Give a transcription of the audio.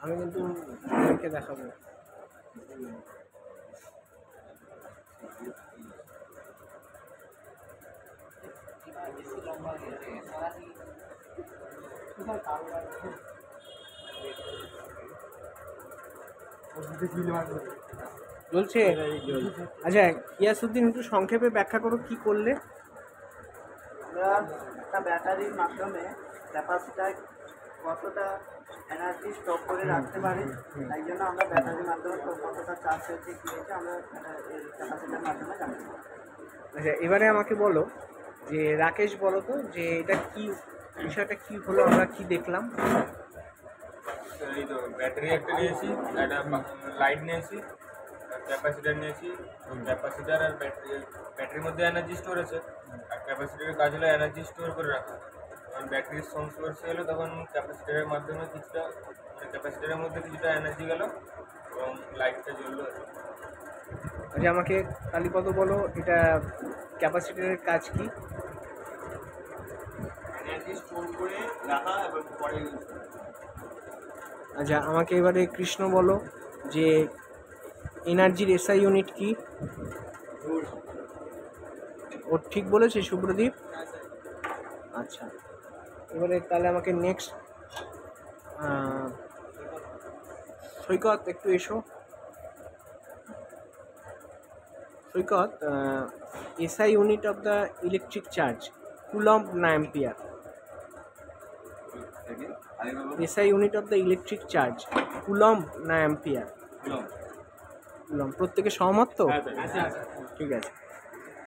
আমি কিন্তু দেখাবো। চলছে। আচ্ছা ইয়াসউদ্দিন, একটু সংক্ষেপে ব্যাখ্যা করো কি করলে। আমরা একটা ব্যাটারির মাধ্যমে ক্যাপাসিটার কতটা এনার্জি স্টক করে রাখতে পারি, তাই জন্য আমরা ব্যাটারির মাধ্যমে কতটা চার্জ হয়েছে কী হয়েছে আমরা ক্যাপাসিটার মাধ্যমে জানতে পারি। আচ্ছা এবারে আমাকে বলো যে রাকেশ বলো তো যে এটা কি বিষয়টা কি হলো, আমরা কি দেখলাম। এই তো ব্যাটারি একটা নিয়েছি, একটা লাইট নিয়েছি, ক্যাপাসিটার নিয়েছি। ক্যাপাসিটার আর ব্যাটারির মধ্যে এনার্জি স্টোর আছে, আর ক্যাপাসিটারের কাজ হলো এনার্জি স্টোর করে রাখা। যখন ব্যাটারির সংস্পর্শে এলো তখন ক্যাপাসিটারের মাধ্যমে কিছুটা ক্যাপাসিটারের মধ্যে কিছুটা এনার্জি গেল এবং লাইটটা জ্বললো। আচ্ছা আমাকে কালীপদ বলো এটা ক্যাপাসিটারের কাজ কি। এনার্জি স্টোর করে রাখা এবং পরে। আচ্ছা আমাকে এবারে কৃষ্ণ বলো যে এনার্জির এসআই ইউনিট কি। ও ঠিক বলেছে শুভ্রদীপ। আচ্ছা এবারে তাহলে আমাকে নেক্সট সৈকত একটু এসো। Saikat, SI unit of the electric charge coulomb না ampere. SI unit of the electric charge coulomb না অ্যাম্পিয়ার। কুলম্ব। প্রত্যেকে সহমত তো? ঠিক আছে।